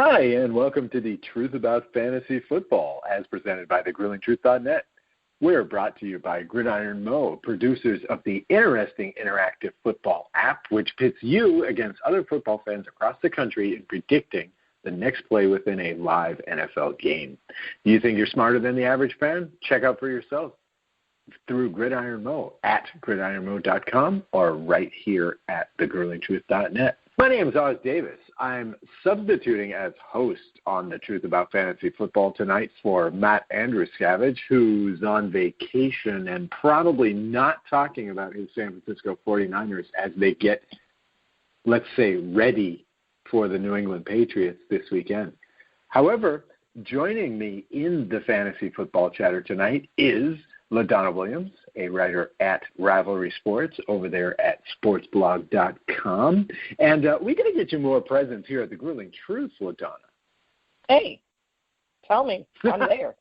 Hi, and welcome to the Truth About Fantasy Football, as presented by thegruelingtruth.net. We're brought to you by Gridiron Mo, producers of the interesting interactive football app, which pits you against other football fans across the country in predicting the next play within a live NFL game. Do you think you're smarter than the average fan? Check out for yourself through Gridiron Mo at gridironmo.com or right here at thegruelingtruth.net. My name is Oz Davis. I'm substituting as host on the Truth About Fantasy Football tonight for Matt Andruscavage, who's on vacation and probably not talking about his San Francisco 49ers as they get, let's say, ready for the New England Patriots this weekend. However, joining me in the fantasy football chatter tonight is LaDonna Williams, a writer at Rivalry Sports over there at sportsblog.com. And we're going to get you more presents here at the Grueling Truth, LaDonna. Hey, tell me. I'm there.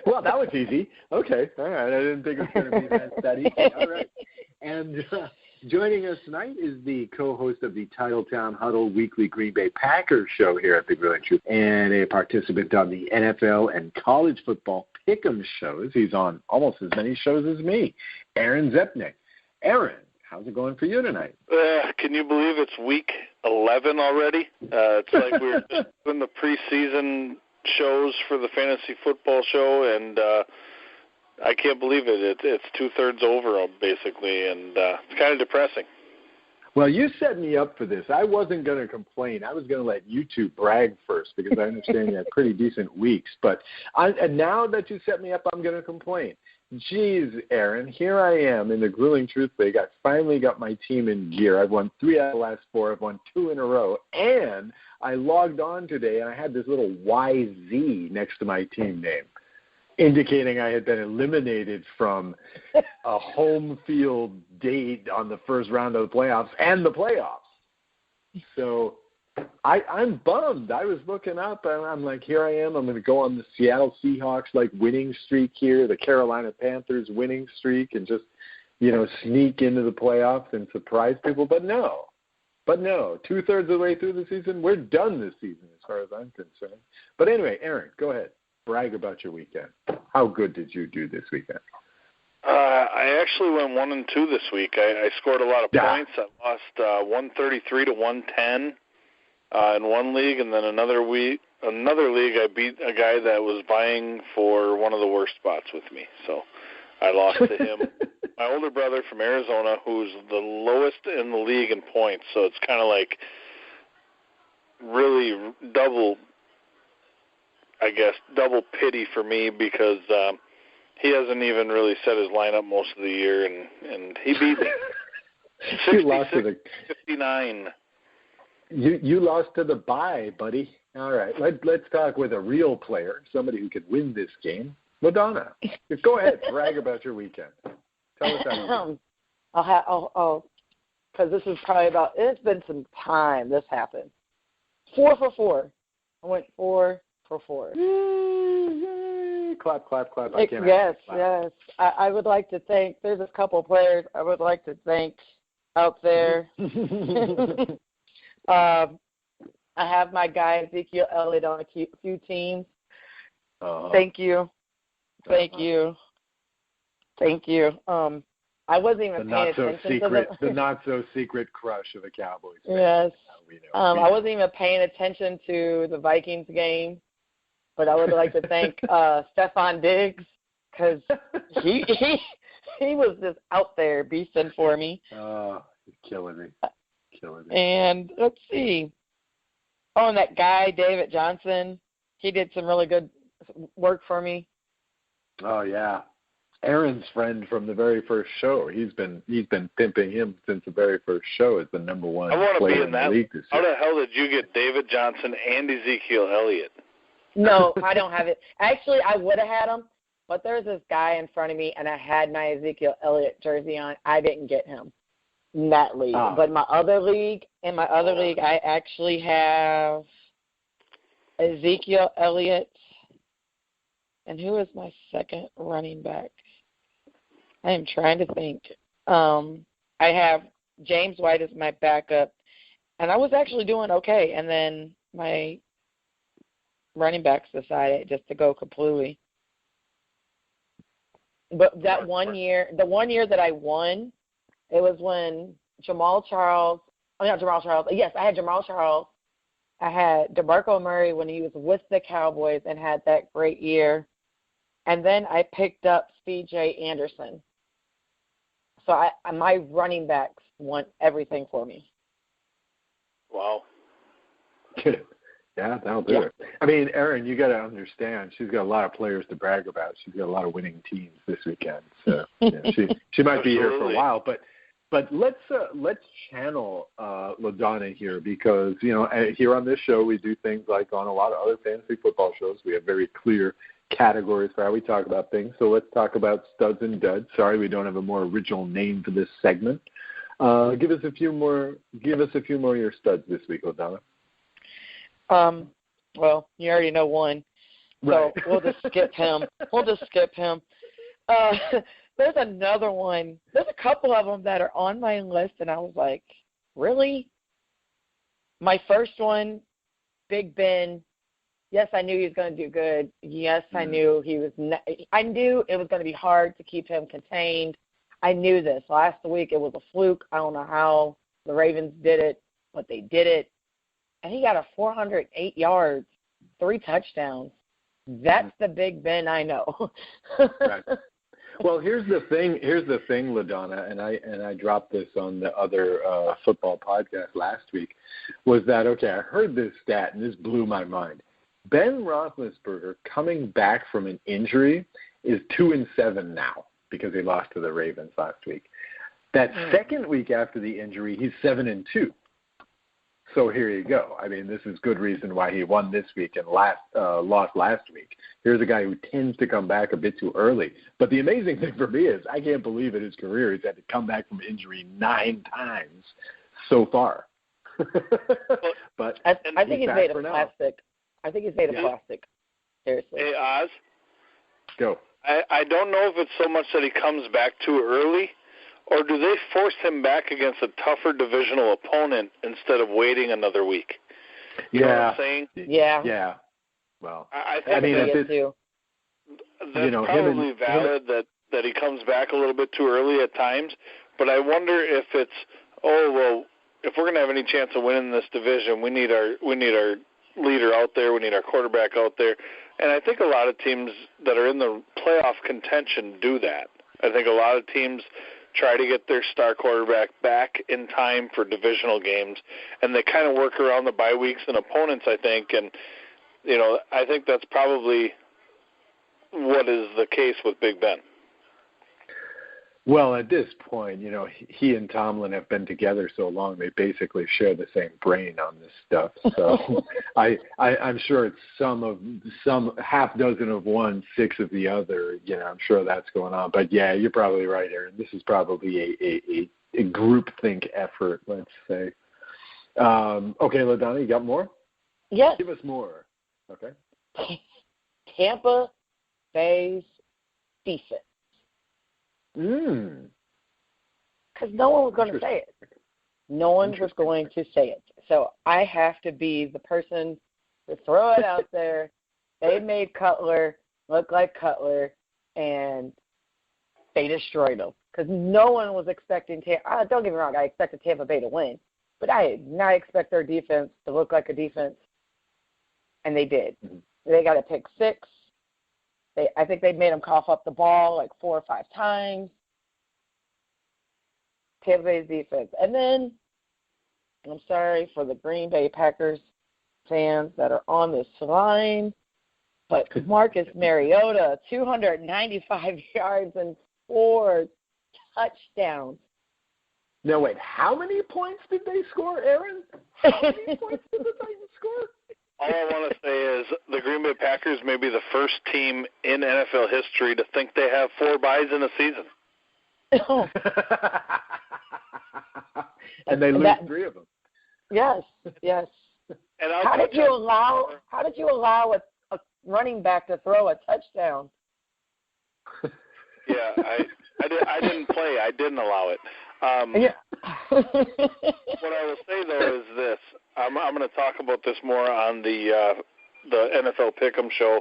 Well, that was easy. Okay. All right. I didn't think it was going to be that easy. All right. And joining us tonight is the co-host of the Titletown Huddle Weekly Green Bay Packers show here at the Grueling Truth and a participant on the NFL and college football Pick'em shows. He's on almost as many shows as me, Aaron Zepnick. Aaron, how's it going for you tonight? Can you believe it's week 11 already? It's like we're just doing the preseason shows for the fantasy football show, and I can't believe it. It's two-thirds over, basically, and it's kind of depressing. Well, you set me up for this. I wasn't going to complain. I was going to let you two brag first because I understand you had pretty decent weeks. But and now that you set me up, I'm going to complain. Jeez, Aaron, here I am in the Grueling Truth League. I finally got my team in gear. I've won 3 out of the last 4. I've won 2 in a row. And I logged on today, and I had this little YZ next to my team name, indicating I had been eliminated from a home field date on the first round of the playoffs and the playoffs. So I'm bummed. I was looking up, and I'm like, here I am. I'm going to go on the Seattle Seahawks, winning streak here, the Carolina Panthers winning streak, and just, sneak into the playoffs and surprise people. But no, 2/3 of the way through the season, we're done this season as far as I'm concerned. But anyway, Aaron, go ahead. Brag about your weekend. How good did you do this weekend? I actually went 1-2 this week. I scored a lot of points. I lost 133 to 110 in one league, and then another league I beat a guy that was vying for one of the worst spots with me. So I lost to him. My older brother from Arizona, who's the lowest in the league in points. So it's kind of like really double pity for me because he hasn't even really set his lineup most of the year, and he beat me. 59. You lost to the bye, buddy. All right, let's talk with a real player, somebody who could win this game. LaDonna, go ahead, brag about your weekend. Tell us how you did. Because this is probably it's been some time this happened. 4 for 4. I went 4 for 4. Clap. Yes. I would like to thank, there's a couple of players I would like to thank out there. I have my guy Ezekiel Elliott on a few teams. Thank you. I wasn't even paying attention to the not-so-secret crush of a Cowboys fan. Yes. I wasn't even paying attention to the Vikings game. But I would like to thank Stephon Diggs because he was just out there beasting for me. Oh, he's killing me. And let's see. Oh, and that guy, David Johnson, he did some really good work for me. Oh, yeah. Aaron's friend from the very first show. He's been pimping him since the very first show as the number one player in the league this year. How the hell did you get David Johnson and Ezekiel Elliott? No, I don't have it. Actually, I would have had him, but there's this guy in front of me, and I had my Ezekiel Elliott jersey on. I didn't get him in that league. But in my other league, I actually have Ezekiel Elliott. And who is my second running back? I am trying to think. I have James White as my backup, And I was actually doing okay. And then my running backs decided just to go completely. But that one year, the one year that I won, it was when Jamal Charles. Yes, I had Jamal Charles. I had DeMarco Murray when he was with the Cowboys and had that great year. And then I picked up C.J. Anderson. So my running backs won everything for me. Wow. Yeah, that'll do it. I mean, Aaron, you got to understand, she's got a lot of players to brag about. She's got a lot of winning teams this weekend. So she might be here for a while. But let's channel LaDonna here because, here on this show we do things like on a lot of other fantasy football shows. We have very clear categories for how we talk about things. So let's talk about studs and duds. Sorry, we don't have a more original name for this segment. Give us a few more of your studs this week, LaDonna. Well, you already know one, so right. We'll just skip him. There's another one. There's a couple of them that are on my list, and I was like, really? My first one, Big Ben. Yes, I knew he was going to do good. Yes, I knew I knew it was going to be hard to keep him contained. I knew this. Last week it was a fluke. I don't know how the Ravens did it, but they did it. And he got a 408 yards, 3 touchdowns. That's the Big Ben I know. Right. Well, here's the thing, LaDonna, and I dropped this on the other football podcast last week, was that, okay, I heard this stat, and this blew my mind. Ben Roethlisberger, coming back from an injury, is 2-7 now because he lost to the Ravens last week. That second week after the injury, he's 7-2. So here you go. I mean, this is good reason why he won this week and lost last week. Here's a guy who tends to come back a bit too early. But the amazing thing for me is I can't believe in his career he's had to come back from injury 9 times so far. But I think he's made of plastic. I think he's made of plastic. Seriously. Hey, Oz. Go. I don't know if it's so much that he comes back too early, or do they force him back against a tougher divisional opponent instead of waiting another week? You know what I'm saying? Yeah. Well, I think that's probably valid that he comes back a little bit too early at times, but I wonder if it's, if we're going to have any chance of winning this division, we need our leader out there, we need our quarterback out there. And I think a lot of teams that are in the playoff contention do that. I think a lot of teams try to get their star quarterback back in time for divisional games, and they kind of work around the bye weeks and opponents, I think. And, I think that's probably what is the case with Big Ben. Well, at this point, he and Tomlin have been together so long, they basically share the same brain on this stuff. So I'm sure it's some half dozen of one, 6 of the other. I'm sure that's going on. But, yeah, you're probably right, Aaron. This is probably a groupthink effort, let's say. Okay, LaDonna, you got more? Yes. Give us more. Okay. Tampa Bay's defense. Because no one was going to say it. No one was going to say it. So I have to be the person to throw it out there. They made Cutler look like Cutler, and they destroyed him. Because no one was expecting Tampa. Don't get me wrong, I expected Tampa Bay to win. But I did not expect their defense to look like a defense, and they did. They got a pick 6. I think they made him cough up the ball like 4 or 5 times. Tampa Bay's defense. And then, I'm sorry for the Green Bay Packers fans that are on this line, but Marcus Mariota, 295 yards and 4 touchdowns. No, wait, how many points did they score, Aaron? How many points did the Titans score? All I want to say is the Green Bay Packers may be the first team in NFL history to think they have 4 byes in a season. And they lose 3 of them. Yes. And how did you allow a running back to throw a touchdown? Yeah, I didn't play. I didn't allow it. What I will say, though, is this. I'm going to talk about this more on the NFL Pick'em show,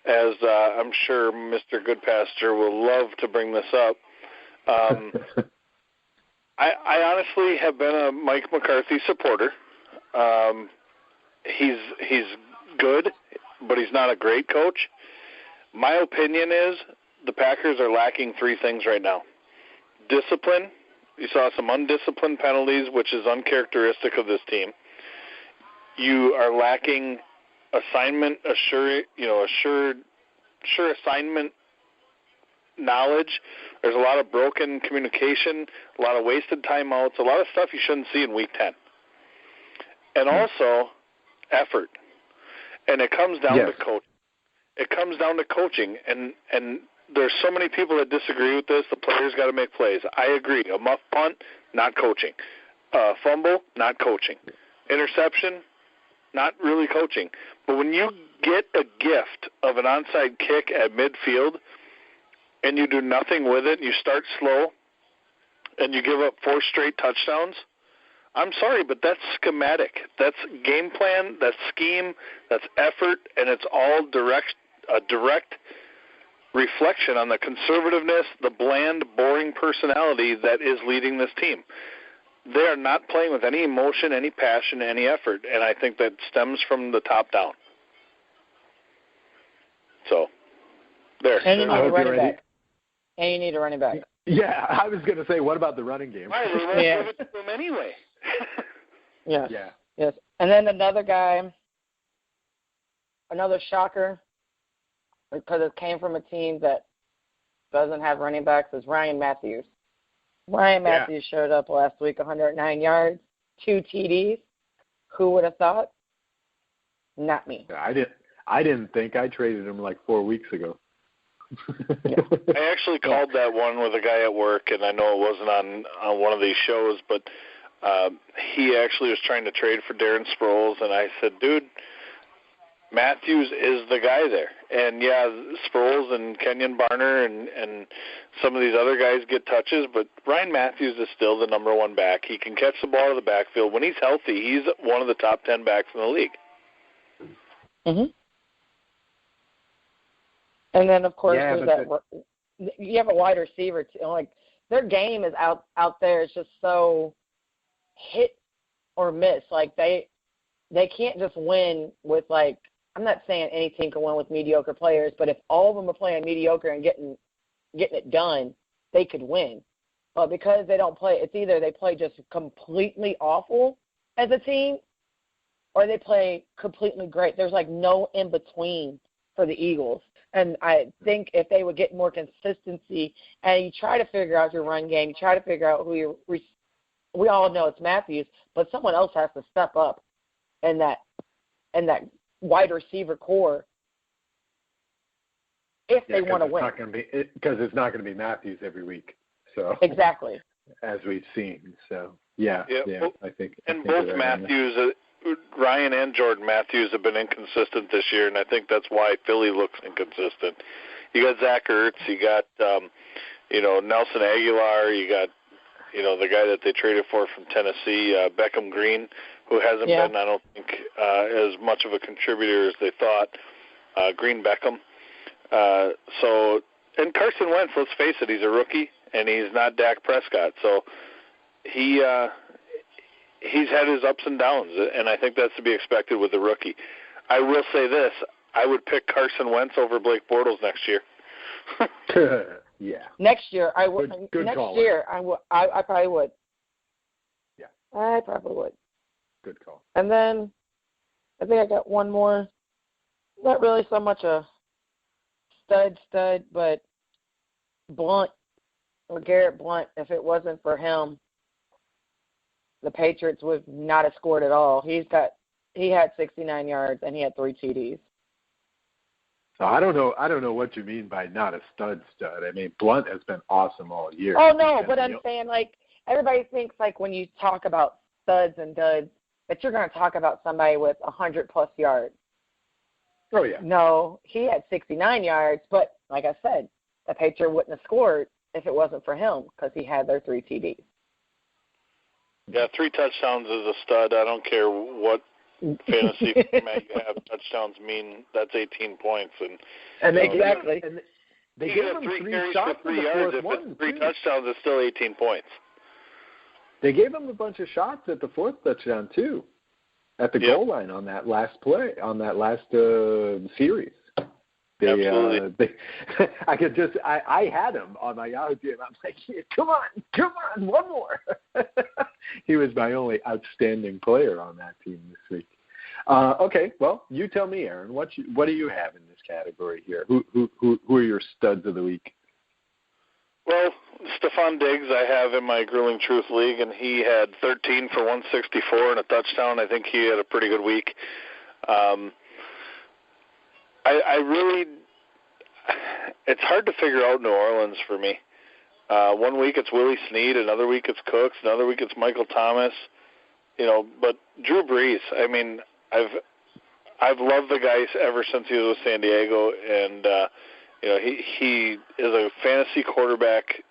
as I'm sure Mr. Goodpasture will love to bring this up. I honestly have been a Mike McCarthy supporter. He's good, but he's not a great coach. My opinion is the Packers are lacking three things right now. Discipline. You saw some undisciplined penalties, which is uncharacteristic of this team. You are lacking assignment, sure assignment knowledge. There's a lot of broken communication, a lot of wasted timeouts, a lot of stuff you shouldn't see in Week 10. And also effort. And it comes down to coaching. It comes down to coaching, and there's so many people that disagree with this. The players got to make plays. I agree. A muff punt, not coaching. Fumble, not coaching. Interception, not really coaching. But when you get a gift of an onside kick at midfield and you do nothing with it, and you start slow, and you give up 4 straight touchdowns, I'm sorry, but that's schematic. That's game plan, that's scheme, that's effort, and it's all a direct reflection on the conservativeness, the bland, boring personality that is leading this team. They are not playing with any emotion, any passion, any effort, and I think that stems from the top down. So, there. And you need a running back. And you need a running back. Yeah, I was going to say, what about the running game? Right, we won't give it to them anyway. Yes. Yeah. Yes. And then another guy, another shocker, because it came from a team that doesn't have running backs, is Ryan Matthews. Ryan Matthews showed up last week, 109 yards, 2 TDs. Who would have thought? Not me. I didn't think. I traded him like 4 weeks ago. I actually called that one with a guy at work, and I know it wasn't on one of these shows, but he actually was trying to trade for Darren Sproles, and I said, dude, Matthews is the guy there. And, yeah, Sproles and Kenyon Barner and some of these other guys get touches, but Ryan Matthews is still the number one back. He can catch the ball out of the backfield. When he's healthy, he's one of the top 10 backs in the league. Mm-hmm. And then, of course, you have a wide receiver, too. Like, their game is out there. It's just so hit or miss. Like, they can't just win with, like, I'm not saying any team can win with mediocre players, but if all of them are playing mediocre and getting it done, they could win. But because they don't play, it's either they play just completely awful as a team or they play completely great. There's, like, no in-between for the Eagles. And I think if they would get more consistency and you try to figure out your run game, you try to figure out who we all know it's Matthews, but someone else has to step up in that wide receiver core if they want to win. Because it's not going to be Matthews every week. So exactly. As we've seen. So, I think. And both Matthews, Ryan and Jordan Matthews have been inconsistent this year, and I think that's why Philly looks inconsistent. You got Zach Ertz, you got Nelson Aguilar, you got the guy that they traded for from Tennessee, Beckham Green, who hasn't been, I don't think, as much of a contributor as they thought. Green Beckham. And Carson Wentz, let's face it, he's a rookie, and he's not Dak Prescott. So he's had his ups and downs, and I think that's to be expected with a rookie. I will say this. I would pick Carson Wentz over Blake Bortles next year. Yeah. Next year, I would. Good next call. year, I probably would. Yeah. I probably would. Good call. And then I think I got one more. Not really so much a stud, but Blunt, or Garrett Blunt. If it wasn't for him, the Patriots would not have scored at all. He had 69 yards and he had 3 TDs. So I don't know what you mean by not a stud. I mean, Blunt has been awesome all year. Oh no, but I'm saying, like, everybody thinks, like, when you talk about studs and duds that you're going to talk about somebody with 100+ yards. Oh yeah. No, he had 69 yards, but like I said, the Patriot wouldn't have scored if it wasn't for him because he had their 3 TDs. Yeah, 3 touchdowns is a stud. I don't care what fantasy format you have. Touchdowns mean that's 18 points. And they exactly. They gave him 3 shots for 3 yards. If it's 3 touchdowns, it's still 18 points. They gave him a bunch of shots at the 4th touchdown, too, at the goal line on that last play, on that last series. Absolutely. I had him on my Yahoo team. I'm like, come on, one more. He was my only outstanding player on that team this week. Okay, well, you tell me, Aaron, what do you have in this category here? Who are your studs of the week? Well, Stephon Diggs I have in my Grueling Truth League, and he had 13 for 164 and a touchdown. I think he had a pretty good week. It's hard to figure out New Orleans for me. One week it's Willie Snead, another week it's Cooks, another week it's Michael Thomas. But Drew Brees, I mean, I've loved the guy ever since he was with San Diego, and he is a fantasy quarterback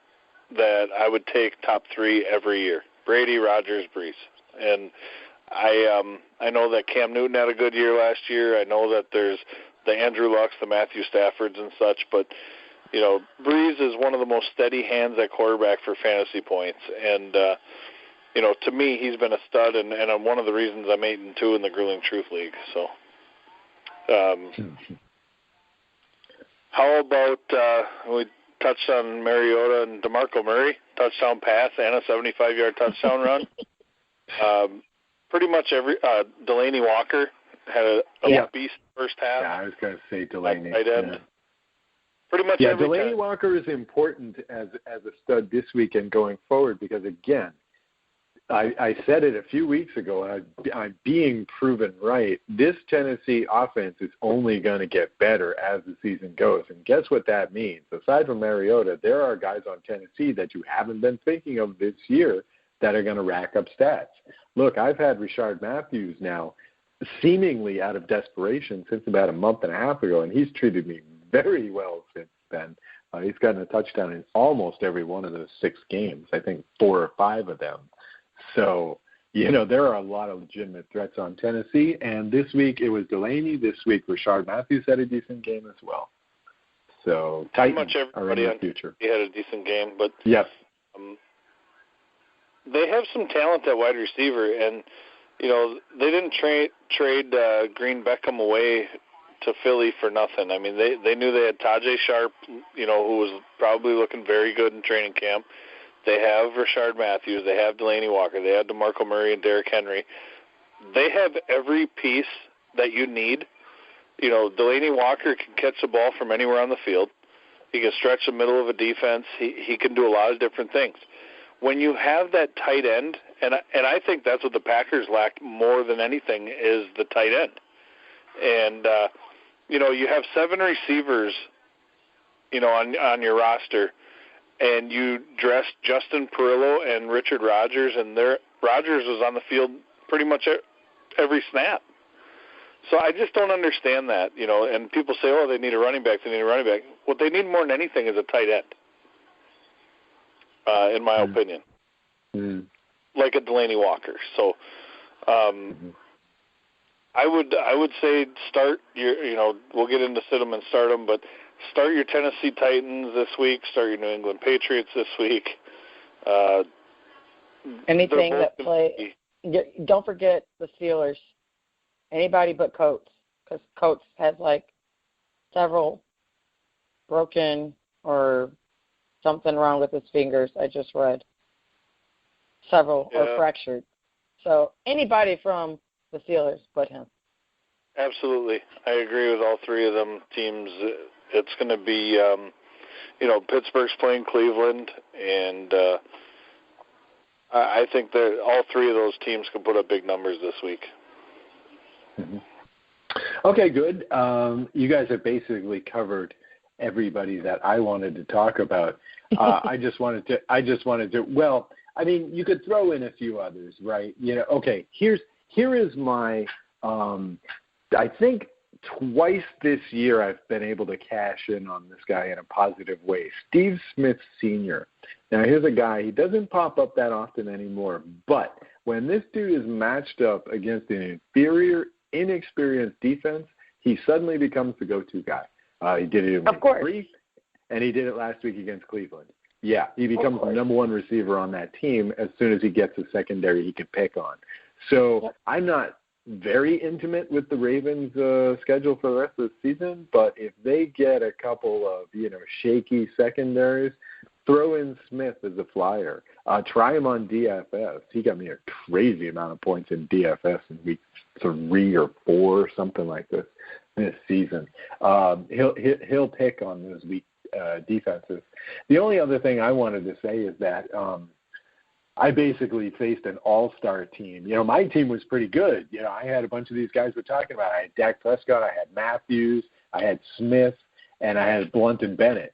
that I would take top 3 every year. Brady, Rodgers, Brees, and I know that Cam Newton had a good year last year. I know that there's the Andrew Lucks, the Matthew Staffords and such, but Brees is one of the most steady hands at quarterback for fantasy points, and to me, he's been a stud, and I'm one of the reasons I'm 8-2 in the Grueling Truth League. So, how about we touched on Mariota and DeMarco Murray, touchdown pass and a 75-yard touchdown run. Pretty much every Delaney Walker had a beast first half. Yeah, I was going to say Delaney. Tight end. Yeah. Pretty much every Delaney time. Walker is important as a stud this weekend going forward because, again, I said it a few weeks ago, and I'm being proven right. This Tennessee offense is only going to get better as the season goes. And guess what that means? Aside from Mariota, there are guys on Tennessee that you haven't been thinking of this year that are going to rack up stats. Look, I've had Rashard Matthews now seemingly out of desperation since about a month and a half ago, and he's treated me very well since then. He's gotten a touchdown in almost every one of those 6 games, I think 4 or 5 of them. So, there are a lot of legitimate threats on Tennessee, and this week it was Delaney. This week Rashard Matthews had a decent game as well. So, Titans are in the future. He had a decent game, but yes. They have some talent at wide receiver, and they didn't trade Green Beckham away to Philly for nothing. I mean, they knew they had Tajay Sharp, who was probably looking very good in training camp. They have Rashard Matthews. They have Delaney Walker. They have DeMarco Murray and Derrick Henry. They have every piece that you need. Delaney Walker can catch the ball from anywhere on the field. He can stretch the middle of a defense. He can do a lot of different things. When you have that tight end, and I think that's what the Packers lack more than anything is the tight end. And, you have 7 receivers, on your roster, and you dressed Justin Perillo and Richard Rodgers, and Rodgers was on the field pretty much every snap. So I just don't understand that, and people say, they need a running back, What they need more than anything is a tight end, in my opinion, like a Delaney Walker. So I would say start your, we'll get into sit 'em and start 'em, but start your Tennessee Titans this week. Start your New England Patriots this week. Anything that play. Don't forget the Steelers. Anybody but Coates, because Coates has several broken or something wrong with his fingers. I just read several or fractured. So anybody from the Steelers but him. Absolutely, I agree with all 3 of them teams. It's going to be, Pittsburgh's playing Cleveland, and I think that all 3 of those teams can put up big numbers this week. Mm-hmm. Okay, good. You guys have basically covered everybody that I wanted to talk about. I just wanted to. Well, I mean, you could throw in a few others, right? Okay. Here is my. I think twice this year I've been able to cash in on this guy in a positive way. Steve Smith Sr. Now, here's a guy, he doesn't pop up that often anymore, but when this dude is matched up against an inferior, inexperienced defense, he suddenly becomes the go-to guy. He did it in week 3, and he did it last week against Cleveland. Yeah, he becomes the number one receiver on that team as soon as he gets a secondary he can pick on. So I'm not very intimate with the Ravens' schedule for the rest of the season, but if they get a couple of, shaky secondaries, throw in Smith as a flyer. Try him on DFS. He got me a crazy amount of points in DFS in week 3 or 4 or something like this season. He'll pick on those weak defenses. The only other thing I wanted to say is that I basically faced an all-star team. My team was pretty good. I had a bunch of these guys we're talking about. I had Dak Prescott, I had Matthews, I had Smith, and I had Blunt and Bennett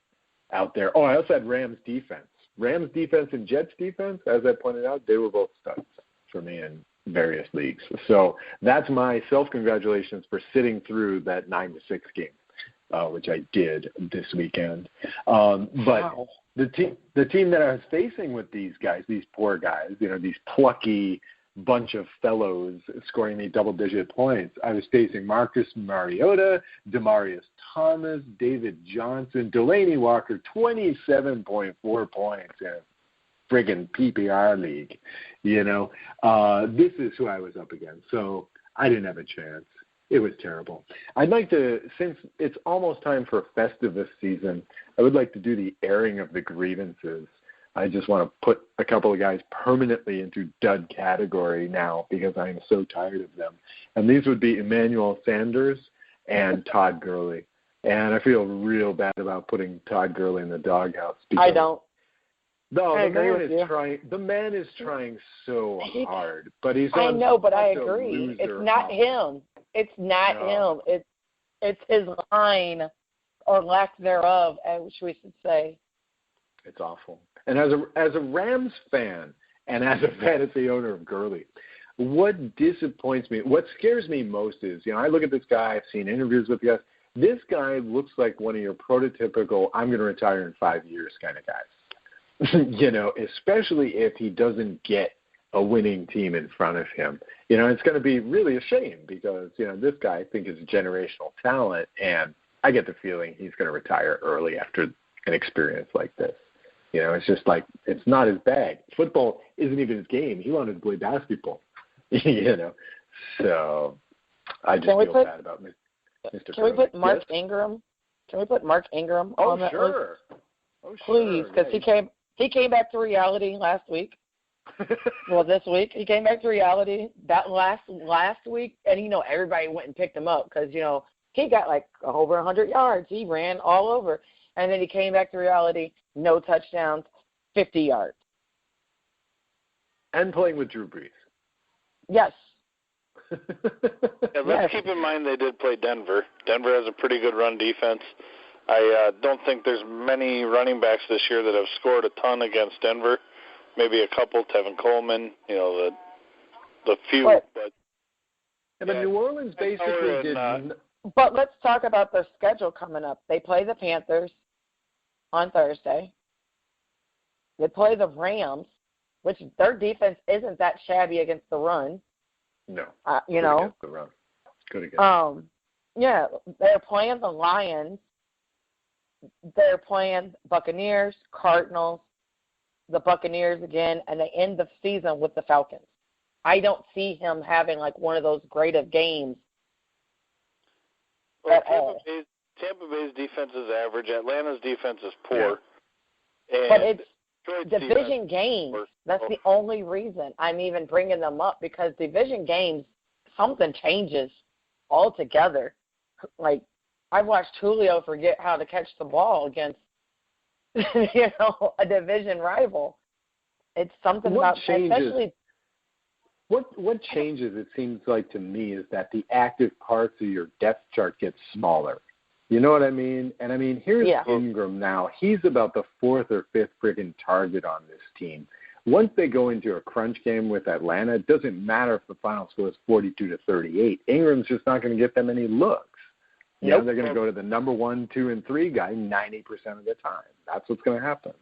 out there. Oh, I also had Rams defense. Rams defense and Jets defense, as I pointed out, they were both studs for me in various leagues. So that's my self-congratulations for sitting through that 9-6 game, which I did this weekend. But the team that I was facing with these guys, these poor guys, these plucky bunch of fellows scoring me double-digit points, I was facing Marcus Mariota, Demaryius Thomas, David Johnson, Delaney Walker, 27.4 points in a friggin' PPR league. This is who I was up against. So I didn't have a chance. It was terrible. I'd like to, since it's almost time for Festivus season, I would like to do the airing of the grievances. I just want to put a couple of guys permanently into dud category now because I'm so tired of them. And these would be Emmanuel Sanders and Todd Gurley. And I feel real bad about putting Todd Gurley in the doghouse. I don't. No, the man is trying so hard, but he's I know, but I agree. It's not him. It's not him. It's his line or lack thereof, which we should say. It's awful. And as a Rams fan and as a fantasy owner of Gurley, what disappoints me, what scares me most is, I look at this guy, I've seen interviews with guys. This guy looks like one of your prototypical, I'm going to retire in 5 years kind of guys. Especially if he doesn't get a winning team in front of him. It's going to be really a shame because, this guy I think is a generational talent, and I get the feeling he's going to retire early after an experience like this. It's just like, it's not his bag. Football isn't even his game. He wanted to play basketball, So I just feel bad about Mr. Can we put Mark Ingram? Can we put Mark Ingram on that list? Oh, sure. Please, because he came back to reality last week. Well, this week he came back to reality. That last week, and everybody went and picked him up because he got like over 100 yards. He ran all over, and then he came back to reality. No touchdowns, 50 yards, and playing with Drew Brees. Yes. Let's keep in mind they did play Denver. Denver has a pretty good run defense. I don't think there's many running backs this year that have scored a ton against Denver. Maybe a couple, Tevin Coleman, the few. But New Orleans basically did. But let's talk about their schedule coming up. They play the Panthers on Thursday. They play the Rams, which their defense isn't that shabby against the run. No. Against the run. Good against. Yeah, they're playing the Lions. They're playing Buccaneers, Cardinals, the Buccaneers again, and they end the season with the Falcons. I don't see him having like one of those great of games. Well, Tampa Bay's defense is average. Atlanta's defense is poor. Yeah. But it's division games. That's the only reason I'm even bringing them up, because division games, something changes altogether. Like, I've watched Julio forget how to catch the ball against, a division rival. It's something about, especially. What changes, it seems like to me, is that the active parts of your depth chart get smaller. You know what I mean? And, here's Ingram now. He's about the 4th or 5th friggin' target on this team. Once they go into a crunch game with Atlanta, it doesn't matter if the final score is 42-38. Ingram's just not going to get them any looks. Yeah, they're going to go to the number 1, 2, and 3 guy 90% of the time. That's what's going to happen.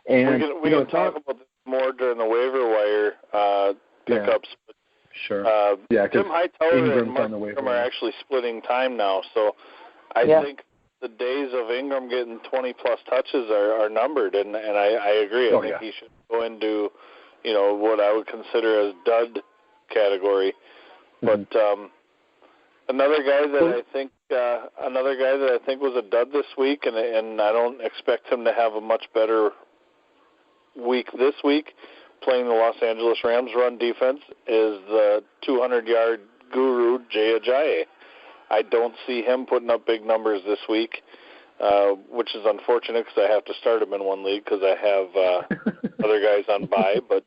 And we can talk about this more during the waiver wire pickups. Yeah. Sure. Tim Hightower and Mark Ingram are actually splitting time now, so I think the days of Ingram getting 20-plus touches are numbered, and I agree. I think he should go into, what I would consider as dud category. But another guy that I think was a dud this week, and I don't expect him to have a much better week this week, playing the Los Angeles Rams run defense, is the 200-yard guru, Jay Ajayi. I don't see him putting up big numbers this week, which is unfortunate because I have to start him in one league because I have other guys on bye. But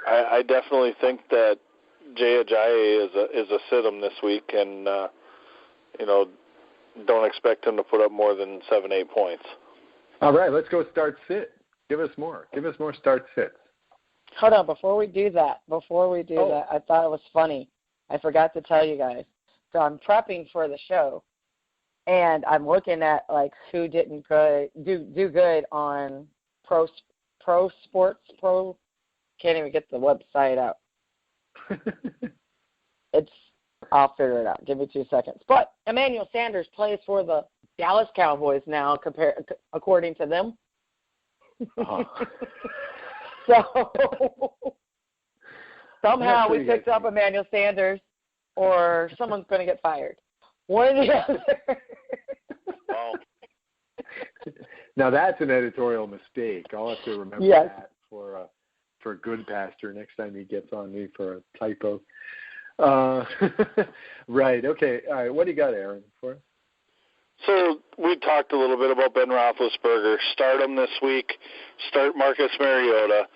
I definitely think that Jay Ajayi is a sit-em this week, and don't expect him to put up more than 7-8 points. All right, let's go start-sit. Give us more start-sits. Hold on, before we do that, I thought it was funny. I forgot to tell you guys. So I'm prepping for the show, and I'm looking at who didn't do good on Pro Sports. Can't even get the website out. I'll figure it out. Give me 2 seconds. But Emmanuel Sanders plays for the Dallas Cowboys now, according to them. So somehow we picked up Emmanuel Sanders, or someone's going to get fired. One or the other. Wow. Now that's an editorial mistake. I'll have to remember that for Good Pastor next time he gets on me for a typo. Right. Okay. All right. What do you got, Aaron, for us? So we talked a little bit about Ben Roethlisberger. Start him this week. Start Marcus Mariota.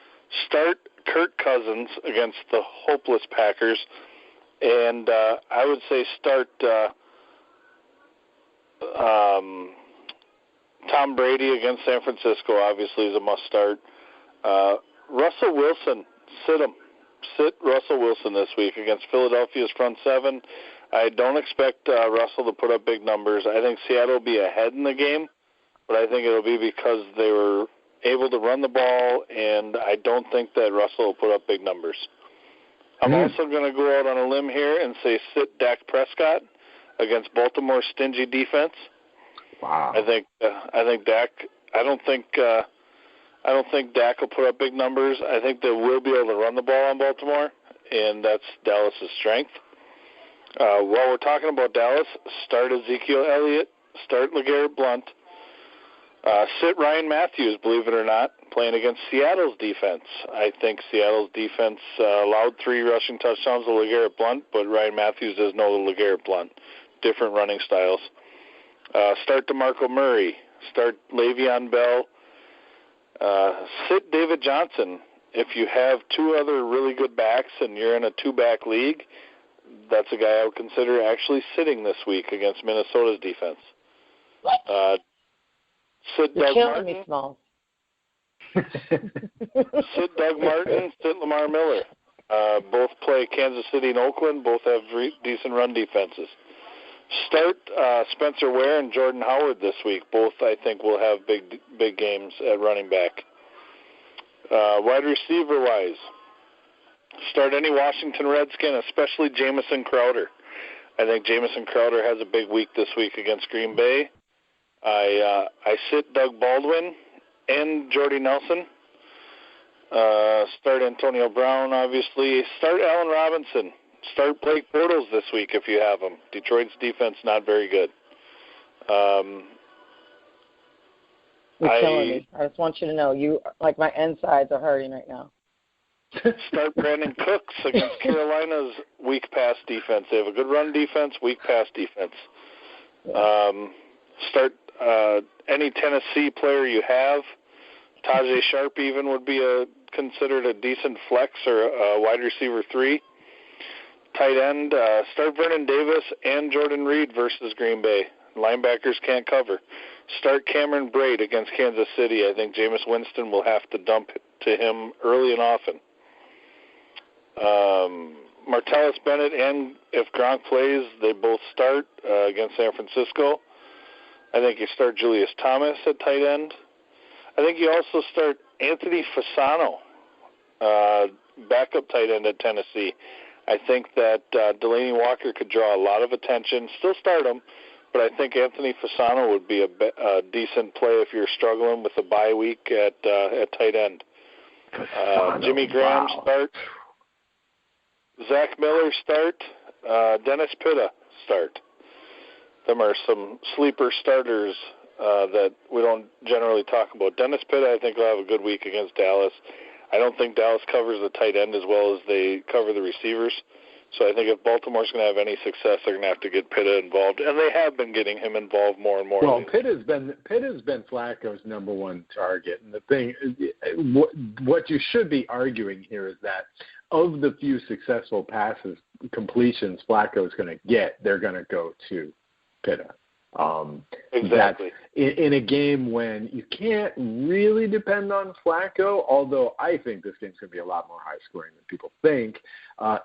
Start Kirk Cousins against the hopeless Packers. And I would say start Tom Brady against San Francisco, obviously, is a must-start. Russell Wilson, sit him. Sit Russell Wilson this week against Philadelphia's front seven. I don't expect Russell to put up big numbers. I think Seattle will be ahead in the game, but I think it'll be because they were able to run the ball, and I don't think that Russell will put up big numbers. I'm also going to go out on a limb here and say sit Dak Prescott against Baltimore's stingy defense. Wow. I think Dak. I don't think Dak will put up big numbers. I think they will be able to run the ball on Baltimore, and that's Dallas' strength. While we're talking about Dallas, start Ezekiel Elliott, start LeGarrette Blount, sit Ryan Matthews, believe it or not, playing against Seattle's defense. I think Seattle's defense allowed 3 rushing touchdowns to LeGarrette Blount, but Ryan Matthews is no LeGarrette Blount. Different running styles. Start DeMarco Murray, start Le'Veon Bell, sit David Johnson. If you have 2 other really good backs and you're in a 2-back league, that's a guy I would consider actually sitting this week against Minnesota's defense. Sit Doug Martin. Me small. Sit Doug Martin, sit Lamar Miller. Both play Kansas City and Oakland. Both have decent run defenses. Start Spencer Ware and Jordan Howard this week. Both, I think, will have big games at running back. Wide receiver-wise, start any Washington Redskin, especially Jamison Crowder. I think Jamison Crowder has a big week this week against Green Bay. I sit Doug Baldwin and Jordy Nelson. Start Antonio Brown, obviously. Start Allen Robinson. Start Blake Bortles this week if you have him. Detroit's defense not very good. You're killing me. I just want you to know, my insides are hurting right now. Start Brandon Cooks against Carolina's weak pass defense. They have a good run defense, weak pass defense. Start any Tennessee player you have. Tajay Sharp even would be considered a decent flex or a wide receiver 3. Tight end, start Vernon Davis and Jordan Reed versus Green Bay. Linebackers can't cover. Start Cameron Braid against Kansas City. I think Jameis Winston will have to dump to him early and often. Martellus Bennett and if Gronk plays, they both start. against San Francisco. I think you start Julius Thomas at tight end. I think you also start Anthony Fasano, backup tight end at Tennessee. I think that Delaney Walker could draw a lot of attention. Still start him, but I think Anthony Fasano would be a decent play if you're struggling with a bye week at tight end. Jimmy Graham start. Zach Miller start. Dennis Pitta start. Them are some sleeper starters that we don't generally talk about. Dennis Pitta, I think, will have a good week against Dallas. I don't think Dallas covers the tight end as well as they cover the receivers. So I think if Baltimore's going to have any success, they're going to have to get Pitta involved, and they have been getting him involved more and more. Well, Pitta's been Flacco's number one target, and the thing, what you should be arguing here is that of the few successful passes completions Flacco's going to get, they're going to go to Pitta. Exactly. In a game when you can't really depend on Flacco, although I think this game's going to be a lot more high scoring than people think.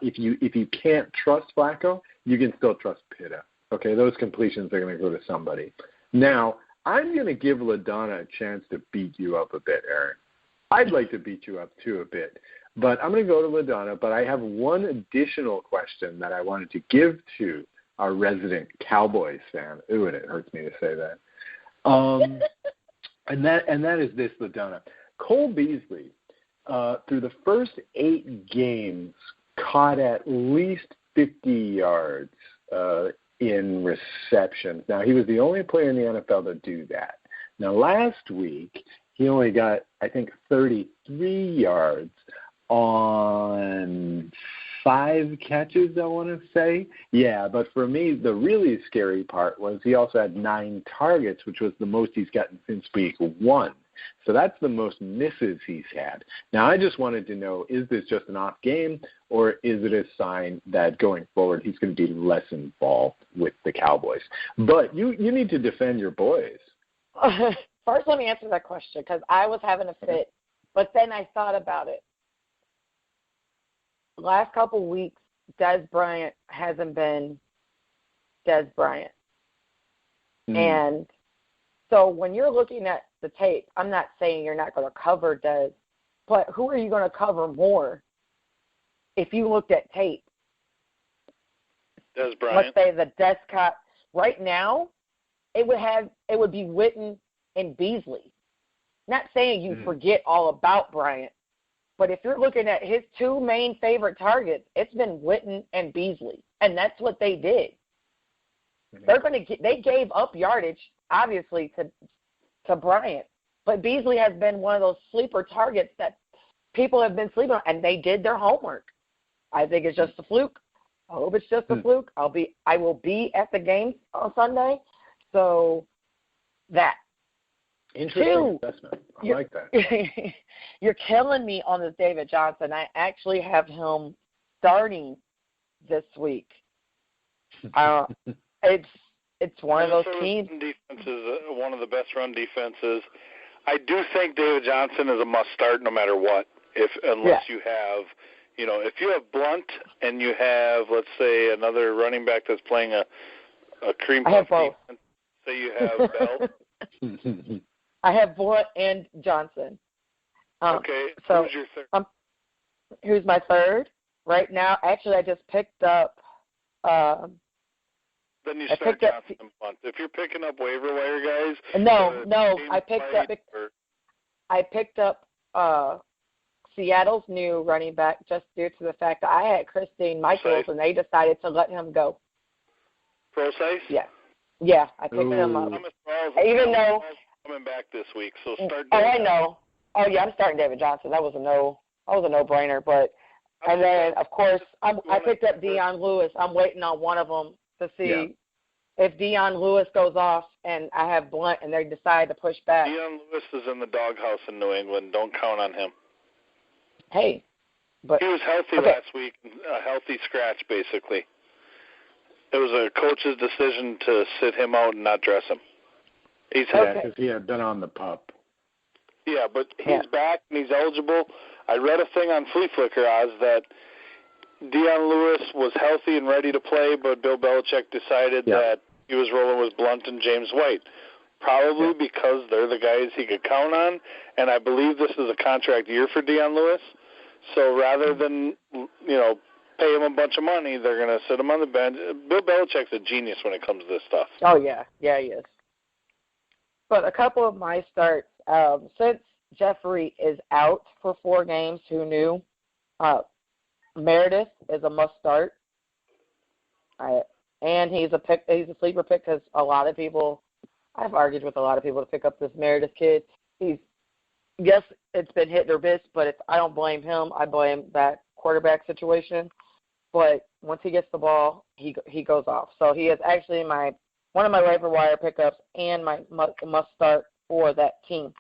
If you can't trust Flacco, you can still trust Pitta. Okay, those completions are going to go to somebody. Now, I'm going to give LaDonna a chance to beat you up a bit, Aaron. I'd like to beat you up too a bit, but I'm going to go to LaDonna. But I have one additional question that I wanted to give to our resident Cowboys fan. Ooh, and it hurts me to say that. And that is this, LaDonna. Cole Beasley, through the first 8 games, caught at least 50 yards in receptions. Now, he was the only player in the NFL to do that. Now, last week, he only got, I think, 33 yards on 5 catches, I want to say. Yeah, but for me, the really scary part was he also had 9 targets, which was the most he's gotten since week 1. So that's the most misses he's had. Now, I just wanted to know, is this just an off game, or is it a sign that going forward he's going to be less involved with the Cowboys? But you need to defend your boys. First, let me answer that question, because I was having a fit, but then I thought about it. Last couple weeks, Des Bryant hasn't been Des Bryant. And so when you're looking at the tape, I'm not saying you're not going to cover Des, but who are you going to cover more if you looked at tape? Des Bryant. Let's say the Des cut. Right now, it would be Witten and Beasley. Not saying you forget all about Bryant, but if you're looking at his 2 main favorite targets, it's been Witten and Beasley, and that's what they did. They gave up yardage, obviously, to Bryant, but Beasley has been one of those sleeper targets that people have been sleeping on, and they did their homework. I think it's just a fluke. I hope it's just a fluke. I will be at the game on Sunday, so that. Interesting assessment. I like that. You're killing me on this David Johnson. I actually have him starting this week. It's one of those teams. Defense is one of the best run defenses. I do think David Johnson is a must start no matter what. Unless you have, if you have Blunt and you have, let's say, another running back that's playing a cream puff defense. Say you have Bell. I have Blunt and Johnson. Okay, so who's your third? Who's my third? Right now, actually, I just picked up. Then you start Johnson and Blunt. If you're picking up waiver wire guys. No, I picked up Seattle's new running back just due to the fact that I had Christine Michaels and they decided to let him go. Procise? Yeah, I picked him up. Even though coming back this week, so start. I know. Oh yeah, I'm starting David Johnson. That was a no-brainer. But and then of course I picked up Deion Lewis. I'm waiting on one of them to see if Deion Lewis goes off, and I have Blunt, and they decide to push back. Deion Lewis is in the doghouse in New England. Don't count on him. Hey, but he was healthy last week, a healthy scratch basically. It was a coach's decision to sit him out and not dress him. He's because he had been on the pup. Yeah, but he's back and he's eligible. I read a thing on Flea Flicker, Oz, that Deion Lewis was healthy and ready to play, but Bill Belichick decided that he was rolling with Blunt and James White. Probably because they're the guys he could count on, and I believe this is a contract year for Deion Lewis. So rather than, pay him a bunch of money, they're going to sit him on the bench. Bill Belichick's a genius when it comes to this stuff. Oh, yeah. Yeah, he is. But a couple of my starts, since Jeffrey is out for 4 games, who knew? Meredith is a must start. And he's a sleeper pick because a lot of people, I've argued with a lot of people to pick up this Meredith kid. Yes, it's been hit or miss, but I don't blame him. I blame that quarterback situation. But once he gets the ball, he goes off. So he is actually one of my waiver wire pickups and my must start for that team.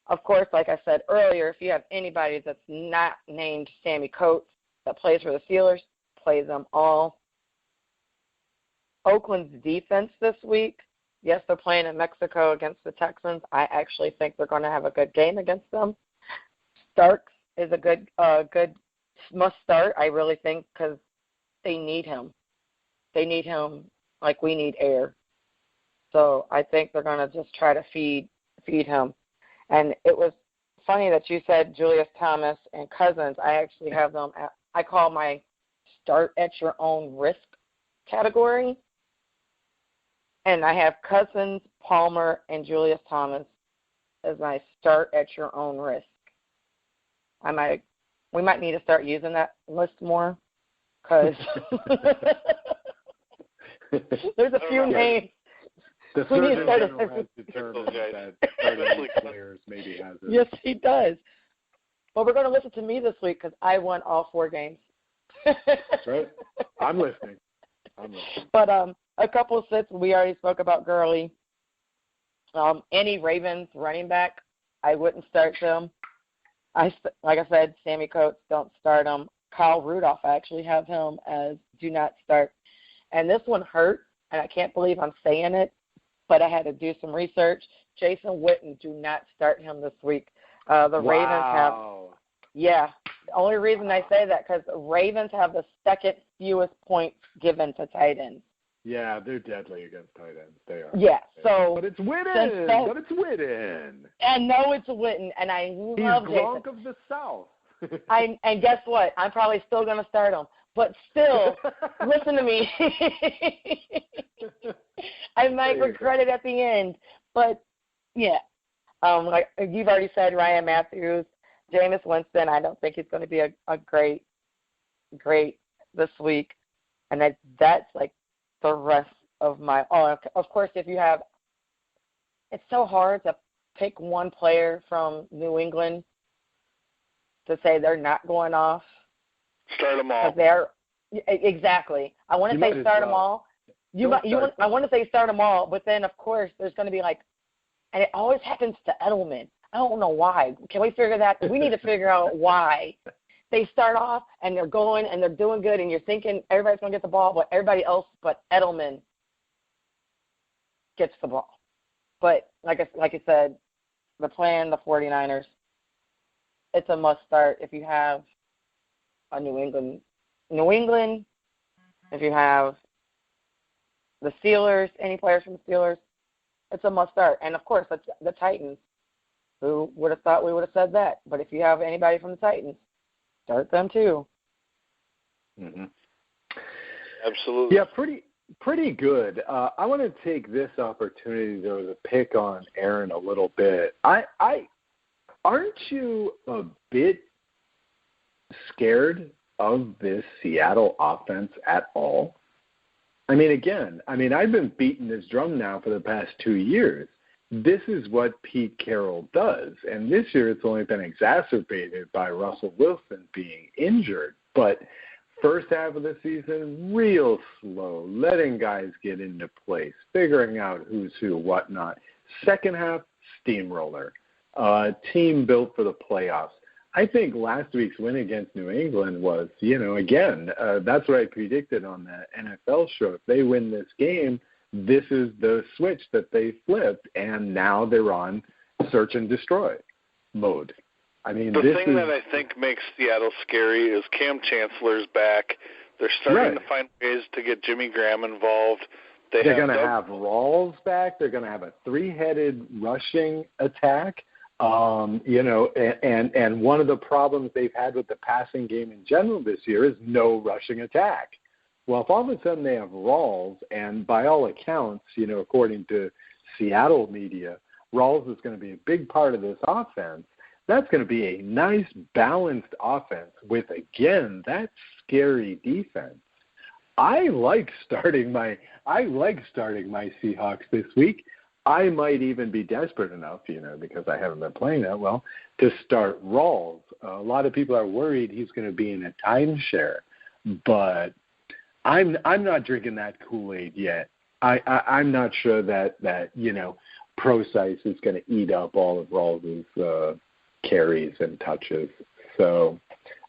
Of course, like I said earlier, if you have anybody that's not named Sammy Coates that plays for the Steelers, play them all. Oakland's defense this week, yes, they're playing in Mexico against the Texans. I actually think they're going to have a good game against them. Starks is a good must start, I really think, because they need him. They need him like we need air. So I think they're going to just try to feed him. And it was funny that you said Julius Thomas and Cousins. I actually have them I call my start at your own risk category. And I have Cousins, Palmer, and Julius Thomas as my start at your own risk. We might need to start using that list more because there's a few names. The Surgeon General has determined that certain players maybe has it. Yes, he does. Well, we're going to listen to me this week because I won all 4 games. That's right. I'm listening. But a couple of sits, we already spoke about Gurley. Any Ravens running back, I wouldn't start them. Like I said, Sammy Coates, don't start him. Kyle Rudolph, I actually have him as do not start. And this one hurt, and I can't believe I'm saying it, but I had to do some research. Jason Witten, do not start him this week. Ravens have – yeah. The only reason I say that because the Ravens have the second fewest points given to tight ends. Yeah, they're deadly against tight ends. They are. Yeah, so. But it's Witten. I know it's Witten, and I love Jason. He's Gronk of the South. And guess what? I'm probably still going to start him. But still, listen to me. I might regret it at the end. But, yeah. Like you've already said, Ryan Matthews, Jameis Winston, I don't think he's going to be a great this week. And that's like the rest of my – of course, if you have – it's so hard to pick one player from New England to say they're not going off. Start them all. Exactly. I want to say start them all. I want to say start them all, but then, of course, there's going to be like – and it always happens to Edelman. I don't know why. Can we figure that? We need to figure out why. They start off, and they're going, and they're doing good, and you're thinking everybody's going to get the ball, but everybody else but Edelman gets the ball. But like I said, the 49ers, it's a must start if you have a New England, if you have the Steelers, any players from the Steelers, it's a must start. And, of course, the Titans. Who would have thought we would have said that? But if you have anybody from the Titans, start them too. Mm-hmm. Absolutely. Yeah, pretty good. I want to take this opportunity, though, to pick on Aaron a little bit. Aren't you a bit scared of this Seattle offense at all? I've been beating this drum now for the past 2 years. This is what Pete Carroll does, and this year it's only been exacerbated by Russell Wilson being injured. But first half of the season, real slow, letting guys get into place, figuring out who's who, whatnot. Second half, steamroller, team built for the playoffs. I think last week's win against New England was, that's what I predicted on that NFL show. If they win this game, this is the switch that they flipped, and now they're on search and destroy mode. The thing that I think makes Seattle scary is Cam Chancellor's back. They're starting to find ways to get Jimmy Graham involved. They're going to have Rawls back. They're going to have a 3-headed rushing attack. You know, and one of the problems they've had with the passing game in general this year is no rushing attack. Well, if all of a sudden they have Rawls, and by all accounts, you know, according to Seattle media, Rawls is going to be a big part of this offense. That's going to be a nice, balanced offense with, again, that scary defense. I like starting my Seahawks this week. I might even be desperate enough, you know, because I haven't been playing that well, to start Rawls. A lot of people are worried he's going to be in a timeshare, but I'm not drinking that Kool-Aid yet. I'm not sure that you know, Procise is going to eat up all of Rawls' carries and touches. So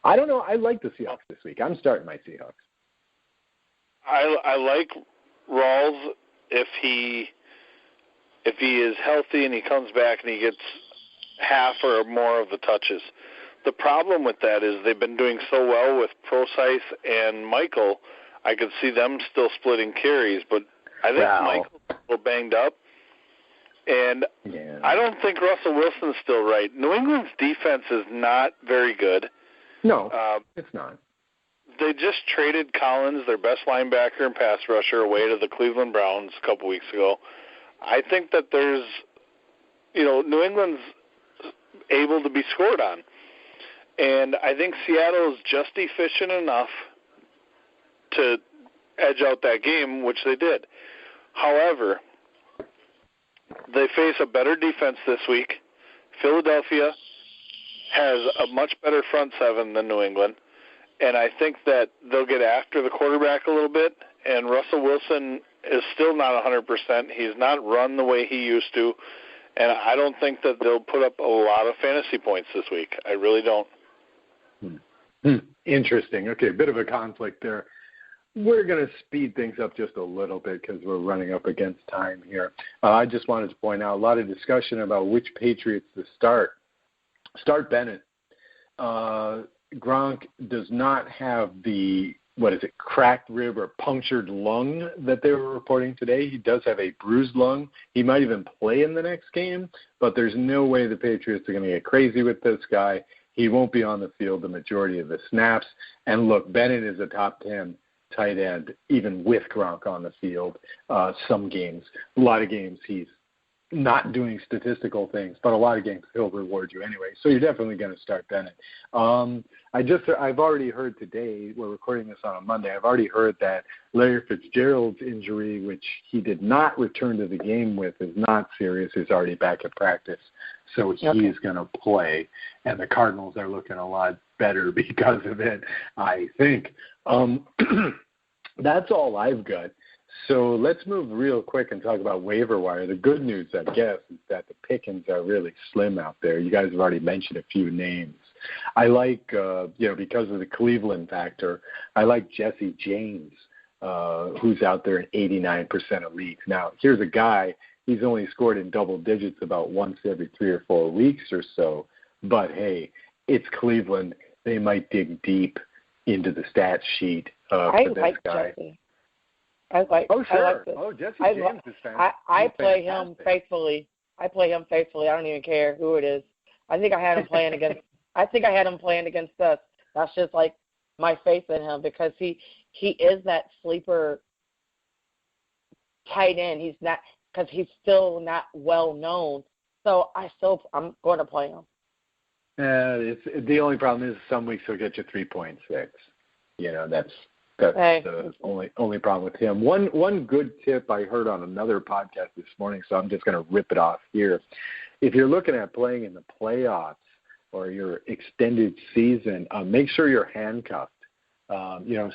I don't know. I like the Seahawks this week. I'm starting my Seahawks. I like Rawls if he is healthy and he comes back and he gets half or more of the touches. The problem with that is they've been doing so well with Procise and Michael. I could see them still splitting carries, but I think Michael's a little banged up. And I don't think Russell Wilson's still right. New England's defense is not very good. No, it's not. They just traded Collins, their best linebacker and pass rusher, away to the Cleveland Browns a couple weeks ago. I think that there's, you know, New England's able to be scored on. And I think Seattle is just efficient enough to edge out that game, which they did. However, they face a better defense this week. Philadelphia has a much better front seven than New England. And I think that they'll get after the quarterback a little bit. And Russell Wilson is still not 100%. He's not run the way he used to. And I don't think that they'll put up a lot of fantasy points this week. I really don't. Interesting. Okay, a bit of a conflict there. We're going to speed things up just a little bit because we're running up against time here. I just wanted to point out a lot of discussion about which Patriots to start. Start Bennett. Gronk does not have the, cracked rib or punctured lung that they were reporting today. He does have a bruised lung. He might even play in the next game, but there's no way the Patriots are going to get crazy with this guy. He won't be on the field the majority of the snaps. And look, Bennett is a top 10 tight end, even with Gronk on the field. Some games, a lot of games he's not doing statistical things, but a lot of games he'll reward you anyway. So you're definitely going to start Bennett. I've already heard today, we're recording this on a Monday, I've already heard that Larry Fitzgerald's injury, which he did not return to the game with, is not serious. He's already back at practice. So he's going to play, and the Cardinals are looking a lot better because of it, I think. That's all I've got. So let's move real quick and talk about waiver wire. The good news, I guess, is that the pickings are really slim out there. You guys have already mentioned a few names. I like, because of the Cleveland factor, I like Jesse James, who's out there in 89% of leagues. Now, here's a guy, he's only scored in double digits about once every 3 or 4 weeks or so. But, hey, it's Cleveland. They might dig deep into the stat sheet for this guy. Jesse. I like Jesse James is fantastic. I play him faithfully. I don't even care who it is. I think I had him playing against. I think I had him playing against us. That's just like my faith in him because he is that sleeper tight end. He's not because he's still not well known. So I'm going to play him. It's the only problem is some weeks he'll get you 3.6. That's the only problem with him. One good tip I heard on another podcast this morning, so I'm just going to rip it off here. If you're looking at playing in the playoffs or your extended season, make sure you're handcuffed.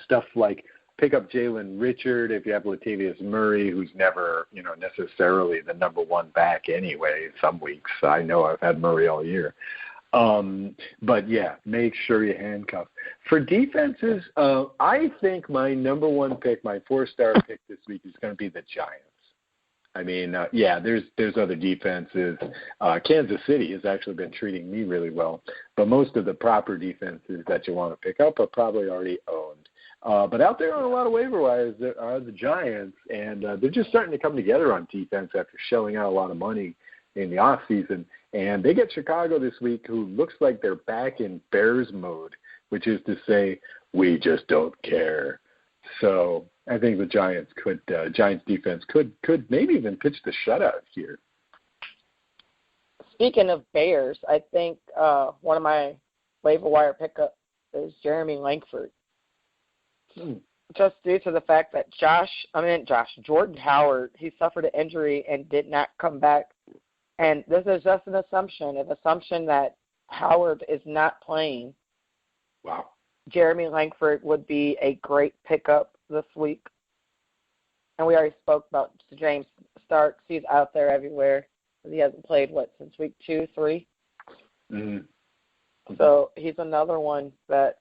Stuff like pick up Jalen Richard if you have Latavius Murray, who's never, necessarily the number one back anyway. Some weeks, I know I've had Murray all year. But yeah, make sure you handcuff. For defenses, I think my number one pick, my 4-star pick this week is going to be the Giants. I mean, there's other defenses. Kansas City has actually been treating me really well, but most of the proper defenses that you want to pick up are probably already owned. But out there on a lot of waiver wires are the Giants, and they're just starting to come together on defense after shelling out a lot of money in the offseason. And they get Chicago this week, who looks like they're back in Bears mode, which is to say, we just don't care. So I think the Giants defense could maybe even pitch the shutout here. Speaking of Bears, I think one of my waiver wire pickups is Jeremy Langford. Just due to the fact that Jordan Howard, he suffered an injury and did not come back. And this is just an assumption that Howard is not playing. Wow. Jeremy Langford would be a great pickup this week. And we already spoke about James Starks. He's out there everywhere. He hasn't played, since week 2, 3? Mm-hmm. So he's another one that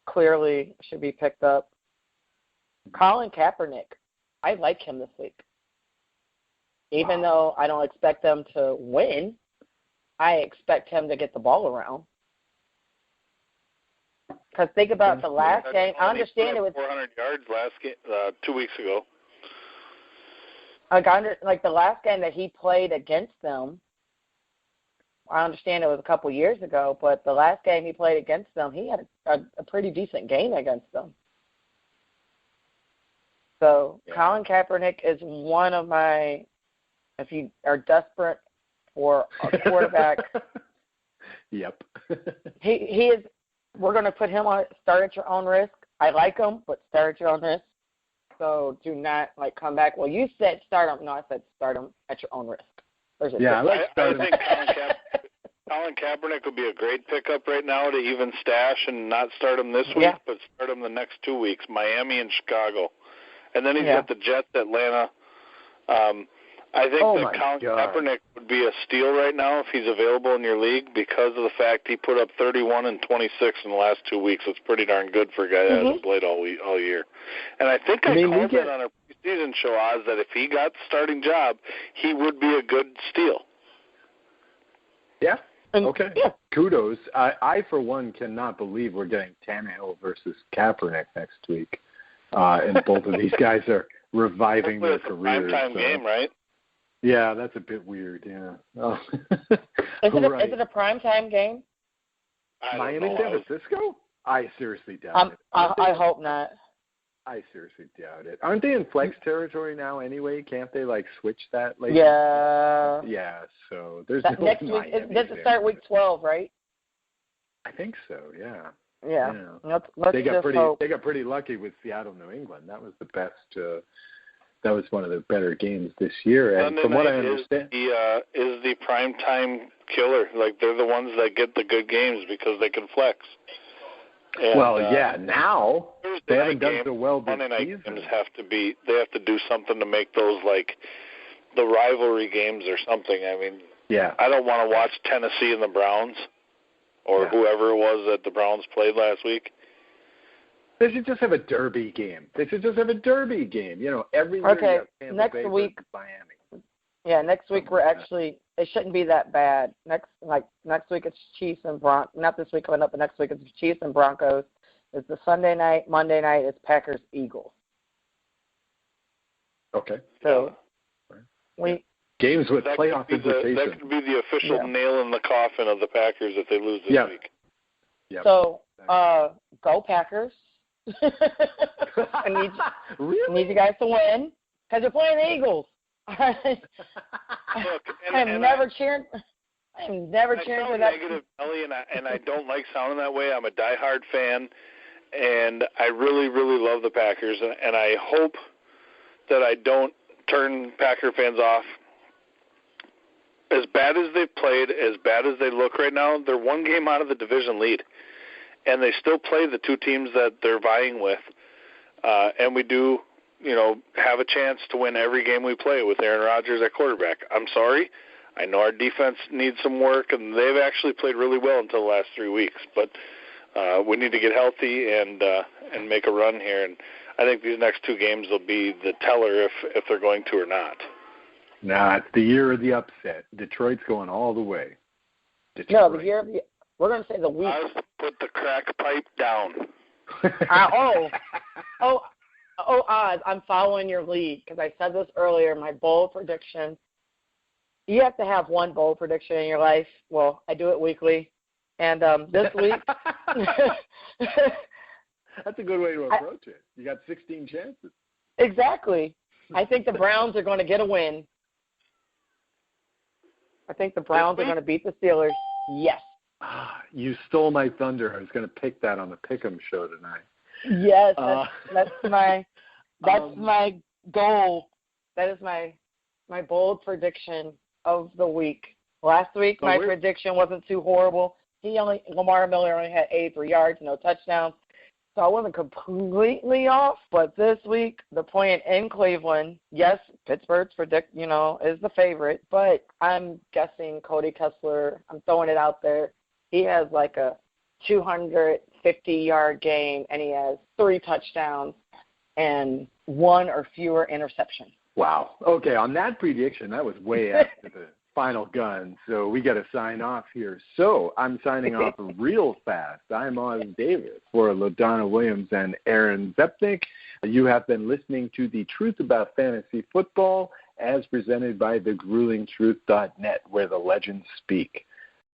clearly should be picked up. Colin Kaepernick, I like him this week. Even though I don't expect them to win, I expect him to get the ball around. Because think about the last game. I understand it was 400 yards last game, 2 weeks ago. Like the last game that he played against them, I understand it was a couple years ago, but the last game he played against them, he had a pretty decent game against them. So Colin Kaepernick is one of my, if you are desperate for a quarterback. Yep. he is. We're going to put him on start at your own risk. I like him, but start at your own risk. So do not come back. Well, you said start him. No, I said start him at your own risk. I think Colin Kaepernick would be a great pickup right now to even stash and not start him this week, but start him the next 2 weeks, Miami and Chicago. And then he's got the Jets, Atlanta. I think that Colin Kaepernick would be a steal right now if he's available in your league because of the fact he put up 31 and 26 in the last 2 weeks. It's pretty darn good for a guy that hasn't played all year. And I think I called it on our preseason show, Oz, that if he got the starting job, he would be a good steal. Yeah. Okay. Yeah. Kudos. I, for one, cannot believe we're getting Tannehill versus Kaepernick next week. And both of these guys are reviving their careers. Primetime game, right? Yeah, that's a bit weird, yeah. Oh. Is it a primetime game? Miami, San Francisco? I seriously doubt it. I hope not. I seriously doubt it. Aren't they in flex territory now anyway? Can't they, switch that later? Yeah. Yeah, so there's no next week. Does it start week 12, right? I think so, yeah. Yeah. Let's they got hope. They got pretty lucky with Seattle, New England. That was the best. That was one of the better games this year. And from what I understand, is the primetime killer. They're the ones that get the good games because they can flex. And, now they haven't done so well this season. Games they have to do something to make those the rivalry games or something. I mean, I don't want to watch Tennessee and the Browns or whoever it was that the Browns played last week. They should just have a derby game. Every year. Next week, Miami. Yeah, next week we're actually. It shouldn't be that bad. Next week it's Chiefs and Broncos. Not this week coming up, but next week it's Chiefs and Broncos. It's the Sunday night. Monday night it's Packers Eagles. Okay. So games with playoff implications. That could be the official nail in the coffin of the Packers if they lose this week. Yep. So go Packers. I need you guys to win because you're playing the Eagles. I'm never cheering for that. Negative, Ellie, and I don't like sounding that way. I'm a diehard fan, and I really, really love the Packers, and I hope that I don't turn Packer fans off. As bad as they've played, as bad as they look right now, they're one game out of the division lead, and they still play the two teams that they're vying with, and we do have a chance to win every game we play with Aaron Rodgers at quarterback. I'm sorry. I know our defense needs some work, and they've actually played really well until the last 3 weeks. But we need to get healthy and make a run here. And I think these next two games will be the teller if they're going to or not. Nah, it's the year of the upset. Detroit's going all the way. No, the year of the – we're going to say the week. I'll put the crack pipe down. Oz, I'm following your lead because I said this earlier. My bold prediction. You have to have one bold prediction in your life. Well, I do it weekly, and this week. That's a good way to approach it. You got 16 chances. Exactly. I think the Browns are going to get a win. I think the Browns are going to beat the Steelers. Yes. You stole my thunder. I was going to pick that on the Pick'em show tonight. Yes, that's my goal. That is my bold prediction of the week. Last week, my prediction wasn't too horrible. Lamar Miller only had 83 yards, no touchdowns. So I wasn't completely off, but this week they're playing in Cleveland. Yes, Pittsburgh's is the favorite, but I'm guessing Cody Kessler. I'm throwing it out there. He has like a 250-yard game, and he has 3 touchdowns and 1 or fewer interceptions. Wow. Okay, on that prediction, that was way after the final gun, so we got to sign off here. So I'm signing off real fast. I'm Oz Davis for LaDonna Williams and Aaron Zepnick. You have been listening to The Truth About Fantasy Football as presented by thegruelingtruth.net, where the legends speak.